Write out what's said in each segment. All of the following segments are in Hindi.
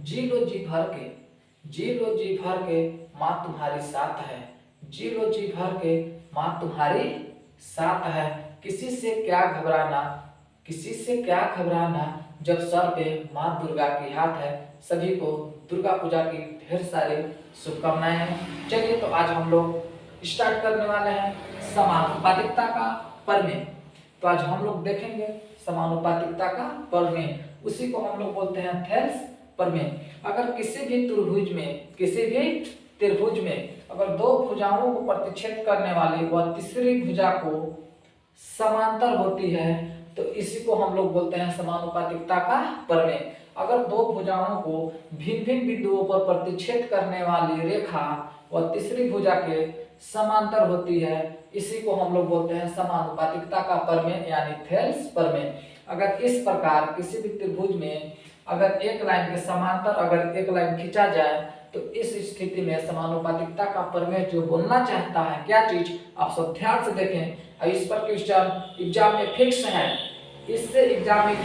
जी लो जी भर के, जी लो जी भर के, माँ तुम्हारी साथ है। जी लो जी भर के, माँ तुम्हारी साथ है। किसी से क्या घबराना, किसी से क्या घबराना, जब सर पे माँ दुर्गा की हाथ है। सभी को दुर्गा पूजा की ढेर सारी शुभकामनाएं हैं। चलिए तो आज हम लोग स्टार्ट करने वाले हैं समानुपातिकता का प्रमेय। तो आज हम लोग देखेंगे समानुपातिकता का प्रमेय, उसी को हम लोग बोलते हैं थेल्स प्रमेय। अगर किसी भी त्रिभुज में, किसी भी त्रिभुज में अगर दो भुजाओं को प्रतिच्छेद करने वाली वह तीसरी भुजा को समांतर होती है तो इसी को हम लोग बोलते हैं समानुपातिकता का प्रमेय। अगर दो भुजाओं को भिन्न भिन्न बिंदुओं पर प्रतिच्छेद करने वाली रेखा वह तीसरी भुजा के समांतर होती है, इसी को हम लोग बोलते हैं समानुपातिकता का प्रमेय यानी थेल्स प्रमेय। अगर इस प्रकार किसी भी त्रिभुज में अगर एक लाइन के समांतर अगर एक लाइन खींचा जाए तो इस स्थिति में समानुपातिकता का प्रमेय जो बोलना चाहता है क्या चीज, आप सब ध्यान से देखें। इस पर क्वेश्चन एग्जाम में फिक्स है, इससे एग्जाम में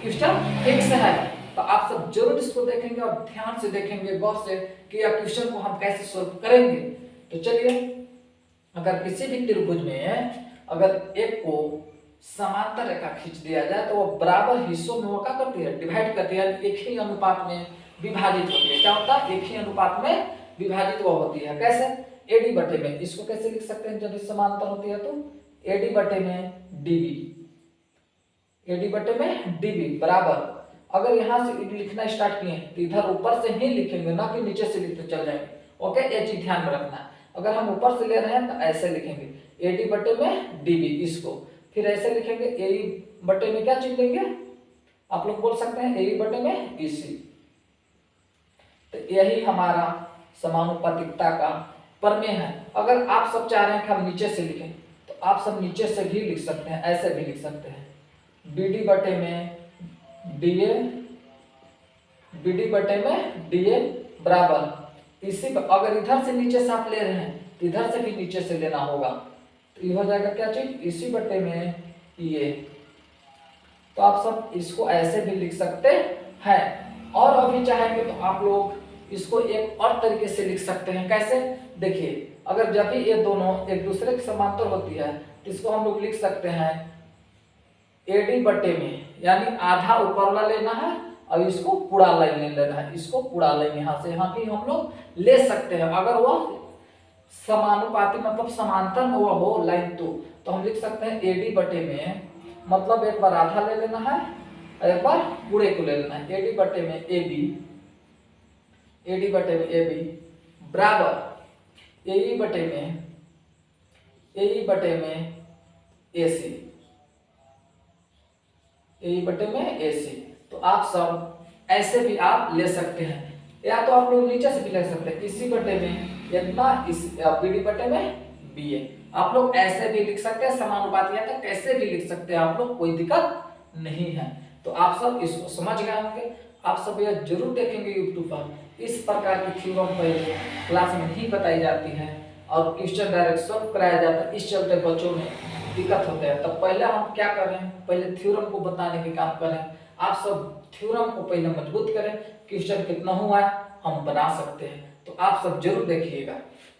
क्वेश्चन फिक्स है, तो आप सब जरूर इसको देखेंगे और ध्यान से देखेंगे गौर से कि यह क्वेश्चन को हम कैसे सोल्व करेंगे। तो चलिए, अगर किसी भी त्रिभुज में अगर एक को समांतर रेखा खींच दिया जाए तो वो बराबर हिस्सों में वो क्या करती है, डिवाइड करती है, एक ही अनुपात में विभाजित होती है। क्या होता है, एक ही अनुपात में विभाजित वो होती है। कैसे, एडी बटे में, इसको कैसे लिख सकते हैं जब समांतर होती है तो एडी बटे में डीबी, एडी बटे में डीबी बराबर, अगर यहां से लिखना स्टार्ट किए तो इधर ऊपर से ही लिखेंगे ना कि नीचे से लिखते चल जाएंगे। ओके, ये चीज ध्यान में रखना। अगर हम ऊपर से ले रहे हैं तो ऐसे लिखेंगे एडी बटे में डीबी, इसको फिर ऐसे लिखेंगे एई बटे में क्या चीज लेंगे, आप लोग बोल सकते हैं एई बटे में ईसी। तो यही हमारा समानुपातिकता का प्रमेय है। अगर आप सब चाह रहे हैं कि हम नीचे से लिखें तो आप सब नीचे से भी लिख सकते हैं, ऐसे भी लिख सकते हैं बीडी बटे में डीए, बीडी बटे में डीए बराबर इसी, अगर इधर से नीचे से आप ले रहे हैं तो इधर से भी नीचे से लेना होगा, तो ये हो जाएगा क्या चीज, इसी बटे में ये। तो आप सब इसको ऐसे भी लिख सकते हैं, और अभी चाहेंगे तो आप लोग इसको एक और तरीके से लिख सकते हैं। कैसे, देखिए, अगर जब भी ये दोनों एक दूसरे के समांतर होती है तो इसको हम लोग लिख सकते हैं एडी बटे में, यानी आधा ऊपर वाला लेना है और इसको पूरा लाइन ले लेना है, इसको पूरा लाइन यहाँ से यहाँ भी हम लोग ले सकते हैं। अगर वह समानुपाती मतलब समांतर में वह हो लाइन तो हम लिख सकते हैं एडी बटे में, मतलब एक बार आधा ले लेना है और एक बार पूरे को ले लेना है, एडी बटे में ए बी, एडी बटे में ए बी बराबर एई बटे में, एई बटे में एसी, एई बटे में एसी। तो आप सब ऐसे भी आप ले सकते हैं, या तो आप लोग नीचे से भी ले सकते हैं, इसी बटे में इतना, इस बीडी बटे में बीए, आप लोग ऐसे भी लिख सकते हैं, समानुपाती है तो कैसे भी लिख सकते हैं आप लोग, कोई दिक्कत नहीं है। तो आप सब इसको समझ गए होंगे, आप सब यह जरूर देखेंगे यूट्यूब पर, इस प्रकार की थ्योरम पहले क्लास में नहीं बताई जाती है और क्वेश्चन डायरेक्ट सॉल्व कराया जाता है, इस चलते बच्चों में दिक्कत होता है। तो पहले हम क्या करें, पहले थ्योरम को बताने के काम करें, आप सब थ्योरम को पहले मजबूत करें, क्वेश्चन कितना हुआ है हम बना सकते हैं। तो आप सब जरूर देखिएगा।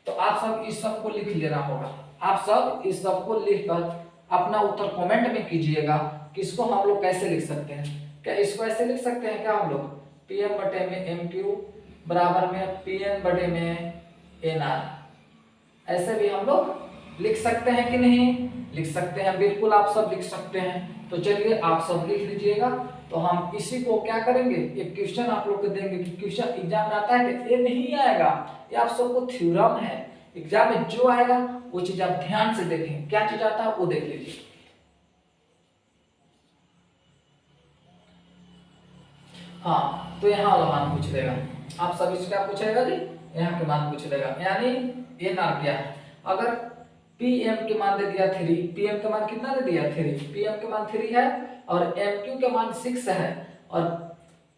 तो आप सब इस सब को लिख लेना होगा, आप सब इस सब को लिखकर अपना उत्तर कमेंट में कीजिएगा कि इसको हम लोग कैसे लिख सकते हैं। क्या इसको ऐसे लिख सकते हैं क्या हम लोग, पी एम बटे में एम क्यू बराबर में पी एन बटे में एन आर, ऐसे भी हम लोग लिख सकते हैं कि नहीं, लिख सकते हैं, बिल्कुल आप सब लिख सकते हैं। तो चलिए आप सब लिख लीजिएगा। तो हम इसी को क्या करेंगे, एक क्वेश्चन आप लोग को देंगे कि क्वेश्चन एग्जाम में आता है कि ये नहीं आएगा, ये आप सबको थ्योरम है, एग्जाम में जो आएगा वो चीज आप ध्यान से देखें, क्या चीज आता है वो देख लीजिए। हाँ, तो यहाँ वाला मान पूछ लेगा, आप सब इसका पूछेगा जी, यहाँ के मान पूछ लेगा, यानी एन आर क्या है। अगर पी एम के मान दे दिया 3, पी एम के मान कितना दे दिया 3, पी एम के मान 3 है और एम क्यू के मान 6 है और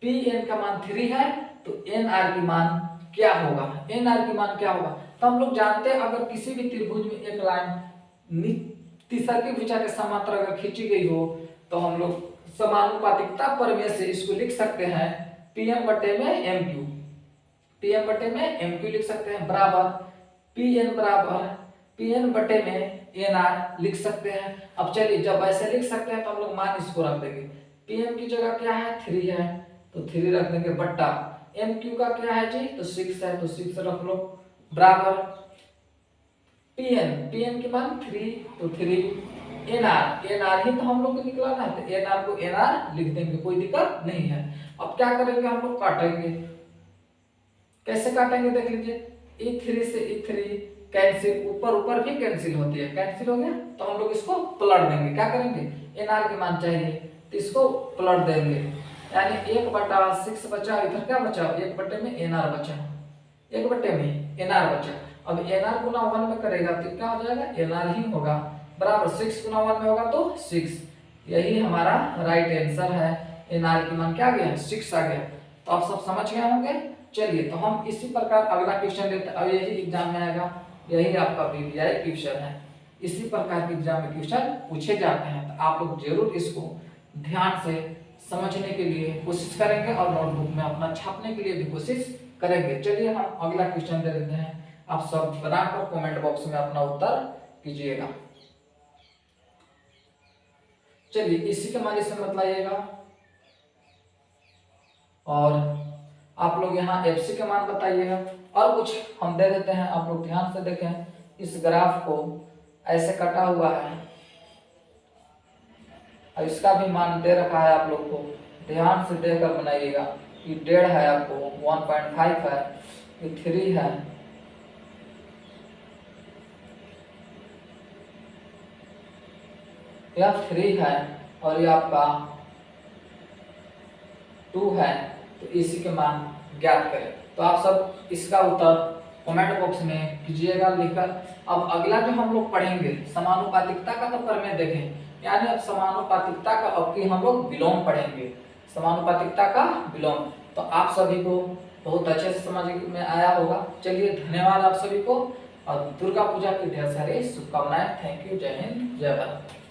पी एन का मान 3 है, तो एन आर की मान क्या होगा, एन आर की मान क्या होगा। तो हम लोग जानते हैं अगर किसी भी त्रिभुज में एक लाइन तीसरी भुजा के समांतर अगर खींची गई हो तो हम लोग समानुपातिकता प्रमेय से इसको लिख सकते हैं Pm बटे में MQ, Pm बटे में MQ लिख सकते हैं, बराबर Pn बराबर Pn बटे में Nr लिख सकते हैं। अब चलिए जब ऐसे लिख सकते हैं तो हम लोग मान इसको रख देंगे। Pm की जगह क्या है 3 है तो 3 रख देंगे, बट्टा MQ का क्या है जी तो 6 है तो 6 रख लो, बराबर Pn की मान 3 तो 3, Nr ही तो हम लोग को निकला ना, तो Nr को Nr लिख देंगे, कोई दिक्कत नहीं है। अब क्या करेंगे हम लोग काटेंगे, कैसे काटेंगे देख लीजिए, E3 से E3 कैंसिल, ऊपर ऊपर भी कैंसिल होती है, कैंसिल हो गया तो हम लोग इसको पलट देंगे, क्या करेंगे Nr की मान चाहिए तो इसको पलट देंगे, यानी 1/6 बचा, इधर क्या बचा 1 बटे में Nr बचा, 1 बटे में Nr बचा। अब Nr गुना 1 में करेगा तो क्या हो जाएगा Nr ही होगा, बराबर 6 गुना 1 में होगा तो 6, यही हमारा राइट आंसर है। Nr की मान क्या आ गया 6 आ गया। तो आप सब समझ गए होंगे। चलिए तो हम इसी प्रकार अगला क्वेश्चन लेते हैं, अब यही एग्जाम में आएगा, यही आपका बीपीआई क्वेश्चन है, इसी प्रकार के एग्जाम में क्वेश्चन पूछे जाते हैं, तो आप लोग जरूर इसको ध्यान से समझने के लिए कोशिश करेंगे और नोटबुक में अपना छापने के लिए भी कोशिश करेंगे। चलिए हम अगला क्वेश्चन दे देते हैं, आप सब बनाकर कमेंट बॉक्स में अपना उत्तर कीजिएगा। चलिए इसी के मान से मत लाइएगा, और आप लोग यहाँ FC के मान बताइएगा, और कुछ हम दे देते हैं, आप लोग ध्यान से देखें, इस ग्राफ को ऐसे कटा हुआ है और इसका भी मान दे रखा है, आप लोग को ध्यान से देकर बनाइएगा। ये 1.5 है, आपको 1.5 है, ये 3 है, यह 3 है और ये आपका 2 है, तो इसी के मान ज्ञात करें। तो आप सब इसका उत्तर कमेंट बॉक्स में कीजिएगा लिखकर। अब अगला जो हम लोग पढ़ेंगे समानुपातिकता का, तो प्रमेय देखें, यानी अब समानुपातिकता का अब की हम लोग विलोम पढ़ेंगे, समानुपातिकता का विलोम। तो आप सभी को बहुत अच्छे से समझ में आया होगा। चलिए धन्यवाद आप सभी को, और दुर्गा पूजा की ढेर सारी शुभकामनाएं। थैंक यू, जय हिंद, जय भारत।